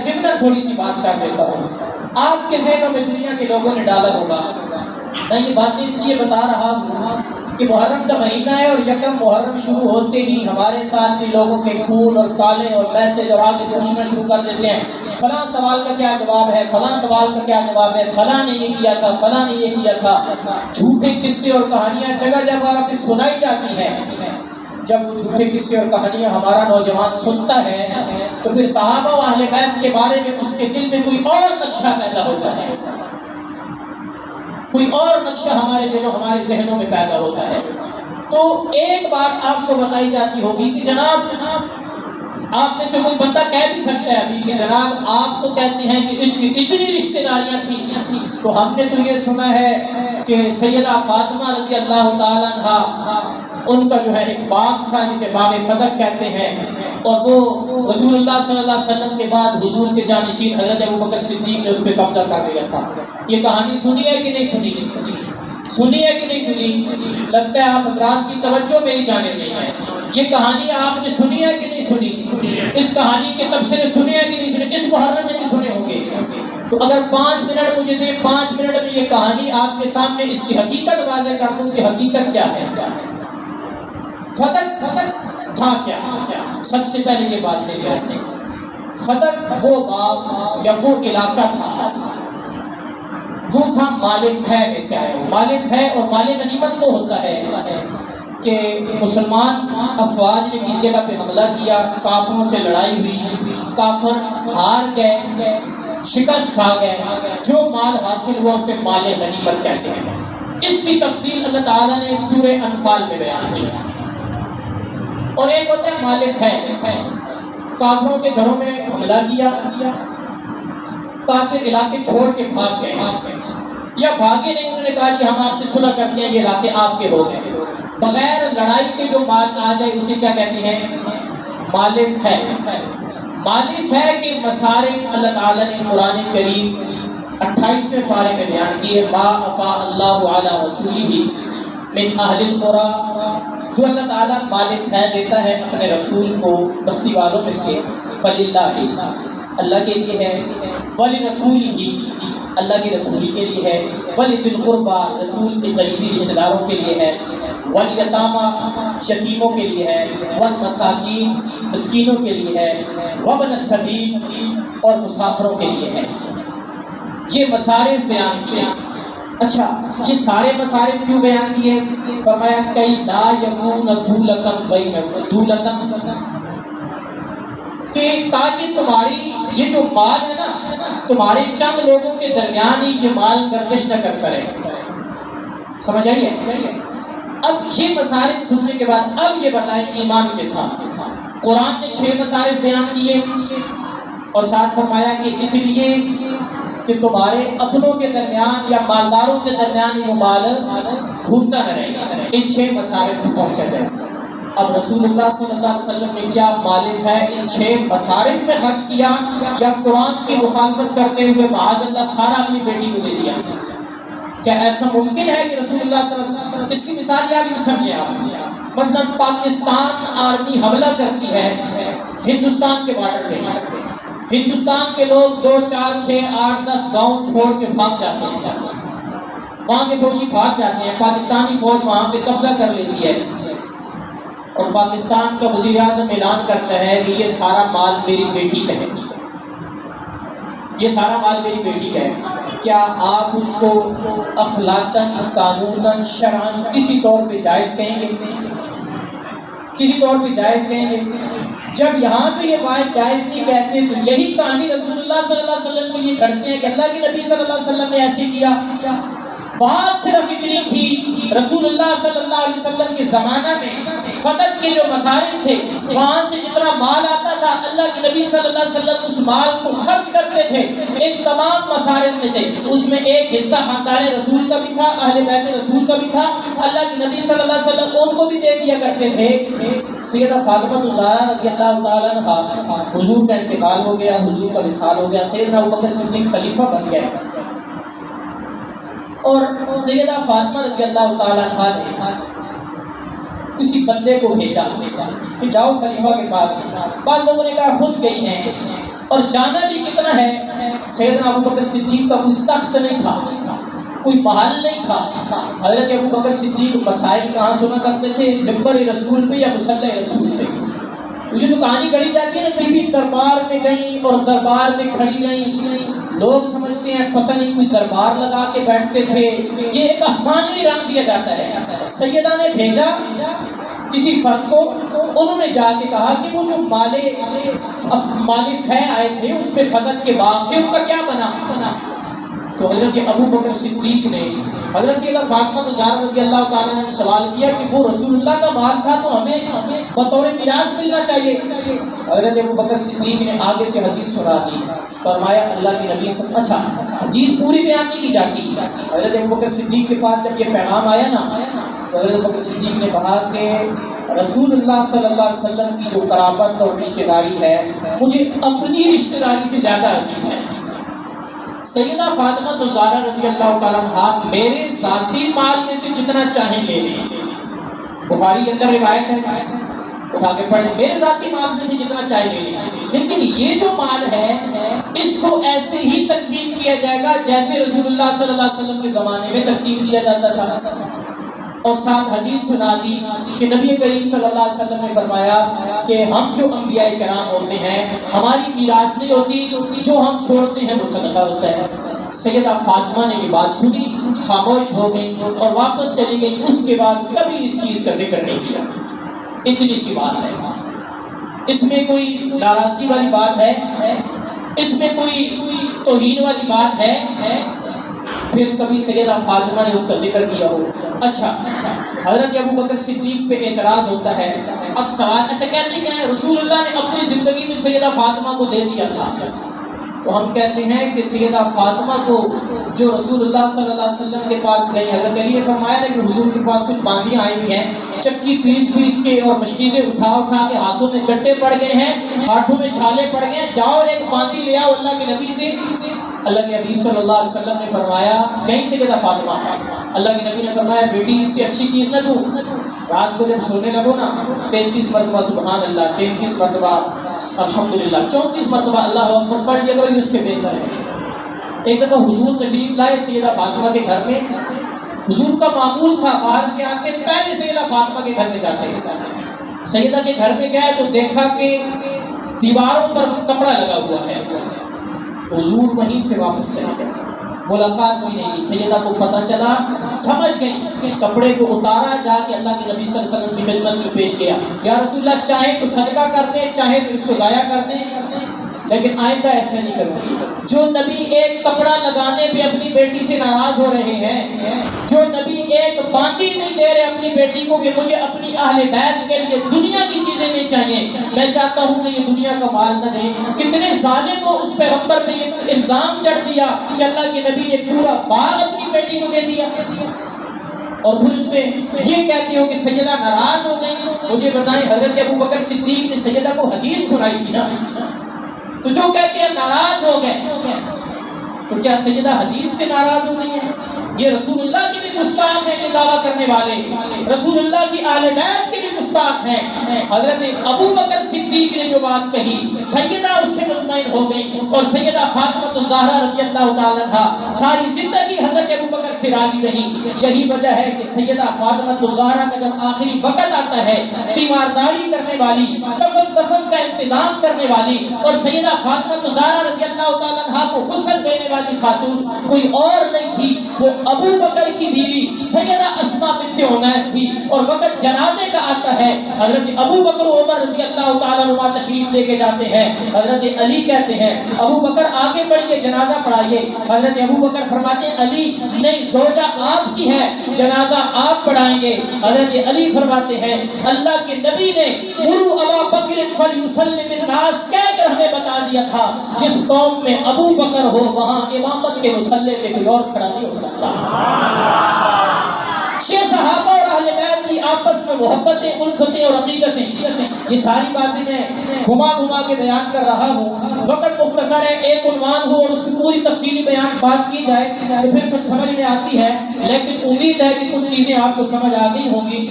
ضمن تھوڑی سی بات کر دیتا ہوں. آپ کے ذہنوں میں دنیا کے لوگوں نے ڈالا ہوگا، میں یہ باتیں اس لیے بتا رہا ہوں کہ محرم کا مہینہ ہے اور یکم محرم شروع ہوتے ہی ہمارے ساتھ بھی لوگوں کے فون اور کالے اور میسج اور آگے پوچھنا شروع کر دیتے ہیں، فلاں سوال کا کیا جواب ہے، فلاں سوال کا کیا جواب ہے، فلاں نے یہ کیا تھا، فلاں نے یہ کیا تھا. جھوٹے قصے اور کہانیاں جگہ جگہ پہ سنائی جاتی ہیں. جب وہ جھوٹے قصے اور کہانیاں ہمارا نوجوان سنتا ہے تو پھر صحابہ و اہل بیت کے بارے میں اس کے دل میں کوئی اور نقشہ پیدا ہوتا ہے، کوئی اور نقشہ ہمارے دلوں ہمارے ذہنوں میں پیدا ہوتا ہے. تو ایک بات آپ کو بتائی جاتی ہوگی کہ جناب آپ میں سے کوئی بندہ کہہ بھی سکتا ہے ابھی کہ جناب آپ تو کہتے ہیں کہ ان کی اتنی رشتہ داریاں تھیں، تو ہم نے تو یہ سنا ہے کہ سیدہ فاطمہ رضی اللہ تعالیٰ عنہا ان کا جو ہے ایک باغ تھا جسے باغ فتح کہتے ہیں، اور وہ رسول اللہ صلی اللہ علیہ وسلم کے بعد حضور کے جانشین حضرت ابوبکر صدیق نے اس پہ قبضہ کر لیا تھا. یہ کہانی سنی ہے کہ نہیں سنی؟ سنی ہے کہ نہیں سنی؟ لگتا ہے آپ حضرات کی توجہ میری جانب نہیں ہے. یہ کہانی آپ نے سنی ہے کہ نہیں سنی؟ اس کہانی کے تبصرے سنے ہیں کہ نہیں سنے؟ اس محرم میں بھی سنے ہوں گے. تو اگر 5 منٹ مجھے دیں، 5 منٹ میں یہ کہانی آپ کے سامنے اس کی حقیقت واضح کر دوں کہ حقیقت کیا ہے. فتح تھا کیا؟ سب سے پہلے یہ بات سے یاد ہے، فتح وہ باغ یا وہ علاقہ تھا، وہ تھا مال فے میں سے آیا. مال فے اور مال غنیمت وہ ہوتا ہے کہ مسلمان افواج نے کسی جگہ پہ حملہ کیا، کافروں سے لڑائی ہوئی، کافر ہار گئے، شکست کھا گئے، جو مال حاصل ہوا اسے مال غنیمت کہتے ہیں. اس کی تفصیل اللہ تعالیٰ نے سورہ انفال میں بیان کی. اور ایک ہوتا ہے مال فے، کافروں کے گھروں میں حملہ کیا، کافر علاقے چھوڑ کے بھاگ گئے، یا بھاگے نہیں، انہوں نے کہا کہ ہم آپ سے صلح کرتے ہیں، یہ علاقے آپ کے ہو گئے. بغیر لڑائی کے جو مال آ جائے اسے کیا کہتے ہیں؟ مال فے. مال فے کے مصارف اللہ تعالیٰ نے قرآن کریم 28ویں پارے میں بیان کیے. ما افاء اللہ علی رسولہ من اہل القری، جو اللہ تعالیٰ مال فے دیتا ہے اپنے رسول کو بستی والوں میں سے، فللہ، اللہ کے لیے ہے، ولرسولہ، اللہ کے رسول کے لیے ہے، ولذی القربی، رسول کے قریبی رشتہ داروں کے لیے ہے، والیتامی، یتیموں کے لیے ہے، والمساکین، مسکینوں کے لیے ہے، وابن السبیل، اور مسافروں کے لیے ہے. یہ مصارف بیان کیے. اچھا، یہ سارے مصارف کیوں بیان کیے؟ فرمایا کئی لا یکون دولتم بینکم، دولتم کہ تاکہ تمہاری یہ جو مال ہے نا، تمہارے چند لوگوں کے درمیان ہی یہ مال گردش نہ کرتا رہے. سمجھ آئیے؟ اب یہ مصارف سننے کے بعد اب یہ بتائیں ایمان کے ساتھ قرآن نے 6 مصارف بیان کیے اور ساتھ فرمایا کہ اس لیے کہ تمہارے اپنوں کے درمیان یا مالداروں کے درمیان یہ مال گھومتا نہ رہے، ان 6 مصارف کو پہنچا جائے. اب رسول اللہ صلی اللہ علیہ وسلم نے کیا مال فے ان 6 مصارف میں خرچ کیا، یا قرآن کی مخالفت کرتے ہوئے معاذ اللہ سارا اپنی بیٹی کو دے دیا؟ کیا ایسا ممکن ہے کہ رسول اللہ صلی اللہ علیہ وسلم؟ اس کی مثال یہ آپ سمجھیں. آپ مثلا پاکستان آرمی حملہ کرتی ہے ہندوستان کے بارڈر پہ، ہندوستان کے لوگ 2 4 6 8 10 گاؤں چھوڑ کے بھاگ جاتے ہیں، وہاں کے فوجی بھاگ جاتے ہیں، پاکستانی فوج وہاں پہ قبضہ کر لیتی ہے، اور پاکستان کا وزیر اعظم اعلان کرتا ہے کہ یہ سارا مال میری بیٹی کا ہے، یہ سارا مال میری بیٹی کا ہے. کیا آپ اس کو اخلاقاً، قانوناً، شرعاً کسی طور پہ جائز کہیں گے؟ کسی طور پہ جائز کہیں گے؟ جب یہاں پہ یہ بات جائز نہیں کہتے تو یہی کہانی رسول اللہ صلی اللہ علیہ وسلم کے لیے کرتے ہیں کہ اللہ کے نبی صلی اللہ علیہ وسلم نے ایسے کیا. بات صرف اتنی تھی، رسول اللہ صلی اللہ علیہ وسلم کے زمانہ میں فتح کے جو مصارف تھے وہاں سے جتنا مال آتا تھا اللہ کے نبی صلی اللہ علیہ وسلم اس مال کو خرچ کرتے تھے. ان تمام مصارف میں سے اس میں ایک حصہ خاندان رسول کا بھی تھا، اہل بیت رسول کا بھی تھا، اللہ کے نبی صلی اللہ علیہ وسلم ان کو بھی دے دیا کرتے تھے. سیدہ فاطمہ الزہرا رضی اللہ تعالیٰ عنہا، حضور کا انتقال ہو گیا، حضور کا وصال ہو گیا، سیدنا ابوبکر صدیق خلیفہ بن گئے، اور سیدہ فاطمہ رضی اللہ تعالیٰ عنہا نے کسی بندے کو بھیجا کہ جاؤ خلیفہ کے پاس. بعض لوگوں نے کہا خود گئی ہیں، اور جانا بھی کتنا ہے. سیدنا ابو بکر صدیق کا کوئی تخت نہیں تھا, کوئی محل نہیں تھا. حضرت ابو بکر صدیق مسائل کہاں سنا کرتے تھے؟ ممبر رسول پہ یا مصلی رسول پہ. یہ جو کہانی گڑھی جاتی ہے نا, بی بی دربار میں گئی اور دربار میں کھڑی رہی. لوگ سمجھتے ہیں پتہ نہیں کوئی دربار لگا کے بیٹھتے تھے, یہ ایک افسانوی رنگ دیا جاتا ہے. سیدہ نے بھیجا کسی فرد کو, انہوں نے جا کے کہا کہ وہ جو مال فہ آئے تھے اس پہ فقط کے باغ تھے, ان کا کیا بنا. تو حضرت ابو بکر صدیق نے حضرت سیدہ فاطمہ الزہرا رضی اللہ تعالیٰ نے سوال کیا کہ وہ رسول اللہ کا مال تھا تو ہمیں بطور میراث ملنا چاہیے. حضرت ابو بکر صدیق نے آگے سے حدیث سنا دی. فرمایا اللہ کے نبی صلی اللہ علیہ وسلم, حدیث پوری بیان نہیں کی جاتی. حضرت ابو بکر صدیق کے پاس جب یہ پیغام آیا نا, تو حضرت ابو بکر صدیق نے کہا کہ رسول اللہ صلی اللہ علیہ وسلم کی جو قرابت اور رشتہ داری ہے مجھے اپنی رشتہ داری سے زیادہ عزیز ہے. سیدہ فاطمہ الزہرا رضی اللہ تعالیٰ عنہا میرے ذاتی مال میں سے جتنا چاہیں لے لیں. بخاری کے اندر روایت ہے, اٹھا کے پڑھ لیں, میرے ذاتی مال میں سے جتنا چاہیں لے لیں, لیکن یہ جو مال ہے اس کو ایسے ہی تقسیم کیا جائے گا جیسے رسول اللہ صلی اللہ علیہ وسلم کے زمانے میں تقسیم کیا جاتا تھا. اور ساتھ حدیث سنا دی کہ نبی کریم صلی اللہ علیہ وسلم نے فرمایا کہ ہم جو انبیاء کرام ہوتے ہیں ہماری میراث نہیں ہوتی, جو ہم چھوڑتے ہیں وہ صدقہ ہوتا ہے. سیدہ فاطمہ نے یہ بات سنی, خاموش ہو گئی اور واپس چلی گئی. اس کے بعد کبھی اس چیز کا ذکر نہیں کیا. اتنی سی بات ہے, اس میں کوئی ناراضگی والی بات ہے, اس میں کوئی توہین والی بات ہے؟ پھر کبھی سیدہ فاطمہ نے اس کا ذکر کیا ہو. اچھا, حضرت ابو بکر صدیق پہ اعتراض ہوتا ہے. اب سوال, اچھا کہتے ہیں رسول اللہ نے اپنی زندگی میں سیدہ فاطمہ کو دے دیا تھا, تو ہم کہتے ہیں کہ سیدہ فاطمہ کو جو رسول اللہ صلی اللہ علیہ وسلم کے پاس گئی, حضرت علی نے فرمایا نا کہ حضور کے پاس کچھ باندیاں آئی ہوئی ہیں, چکی پیس کے اور مشکیزیں اٹھا کے ہاتھوں میں گٹے پڑ گئے ہیں, ہاتھوں میں چھالے پڑ گئے ہیں, جاؤ ایک باندی لے آؤ اللہ کے نبی سے. اللہ کے حبیب صلی اللہ علیہ وسلم نے فرمایا کہیں سیدہ فاطمہ, اللہ کے نبی نے فرمایا بیٹی اس سے اچھی چیز نہ دوں. رات کو جب سونے لگو نا 33 مرتبہ سبحان اللہ, 33 مرتبہ الحمدللہ, 34 مرتبہ اللہ اکبر پڑھ لیا کرو, اس سے بہتر ہے. ایک دفعہ حضور تشریف لائے سیدہ فاطمہ کے گھر میں. حضور کا معمول تھا باہر سے آ کے پہلے سیدہ فاطمہ کے گھر میں جاتے ہیں. سیدہ کے گھر میں گئے تو دیکھا کہ دیواروں پر کپڑا لگا ہوا ہے. حضور وہیں سے واپس چلے گئے, ملاقات ہوئی نہیں. سیدہ کو پتہ چلا, سمجھ گئی, کپڑے کو اتارا, جا کے اللہ کے نبی صلی اللہ علیہ وسلم کی خدمت میں پیش کیا. یا رسول اللہ چاہے تو صدقہ کر دیں, چاہے تو اس کو ضائع کر دیں, لیکن آئندہ ایسے نہیں کروں. جو نبی ایک کپڑا لگانے پہ اپنی بیٹی سے ناراض ہو رہے ہیں, جو نبی ایک باندی نہیں دے رہے اپنی بیٹی کو کہ مجھے اپنی اہل بیت کے لیے دنیا کی چیزیں نہیں چاہیے, میں چاہتا ہوں کہ یہ دنیا کا مال نہ دیں. کتنے ظالم کو اس پیغمبر پہ یہ الزام چڑھ دیا کہ اللہ کے نبی نے پورا باغ اپنی بیٹی کو دے دیا, اور پھر اس میں یہ کہتے ہو کہ سیدہ ناراض ہو گئی. مجھے بتائیں حضرت ابو بکر صدیق نے سیدہ کو حدیث سنائی تھی نا, تو جو کہتے ہیں ناراض ہو گئے, تو کیا سیدہ حدیث سے ناراض ہو گئی ہے؟ یہ رسول اللہ کے بھی گستاخ ہیں, یہ دعویٰ کرنے والے رسول اللہ کی اہل بیت کے بھی گستاخ ہیں. حضرت ابو بکر صدیق نے جو بات کہی, سیدہ اس سے مطمئن ہو گئی, اور سیدہ فاطمہ الزہرا رضی اللہ تعالیٰ عنہا ساری زندگی حضرت ابو بکر سے راضی رہی. یہی وجہ ہے کہ سیدہ فاطمہ الزہرا کا جب آخری وقت آتا ہے, تیمارداری کرنے والی, دفن کا انتظام کرنے والی, اور سیدہ فاطمہ الزہرا رضی اللہ تعالیٰ عنہا کو غسل دینے والی خاتون کوئی اور نہیں تھی, وہ ابو بکر کی بیوی سیدہ اسماء بنت عمیس تھی. اور وقت جنازے کا آتا ہے, حضرت ابو بکر و عمر رضی اللہ تعالیٰ عنہ تشریف لے کے جاتے ہیں. حضرت علی کہتے ہیں ابو بکر آگے بڑھیے, جنازہ پڑھائیے. حضرت ابو بکر فرماتے ہیں علی نہیں, زوجہ آپ کی ہے, جنازہ آپ پڑھائیں گے. حضرت علی فرماتے ہیں اللہ کے نبی نے مروا ابا بکر فلیصلی بالناس کہہ کر ہمیں بتا دیا تھا, جس قوم میں ابو بکر ہو وہاں امامت کے مصلی پہ کوئی اور کھڑا نہیں ہو سکتا. شیخ صحابہ اور اہل بیت کی آپس میں محبتیں, الفتیں اور عقیدتیں, یہ ساری باتیں میں گھما کے بیان کر رہا ہوں. وقت مختصر ہے, ایک عنوان ہو اور اس کی پوری تفصیلی بیان بات کی جائے تو پھر کچھ سمجھ میں آتی ہے, لیکن امید ہے کہ کچھ چیزیں آپ کو سمجھ آ گئی ہوں گی.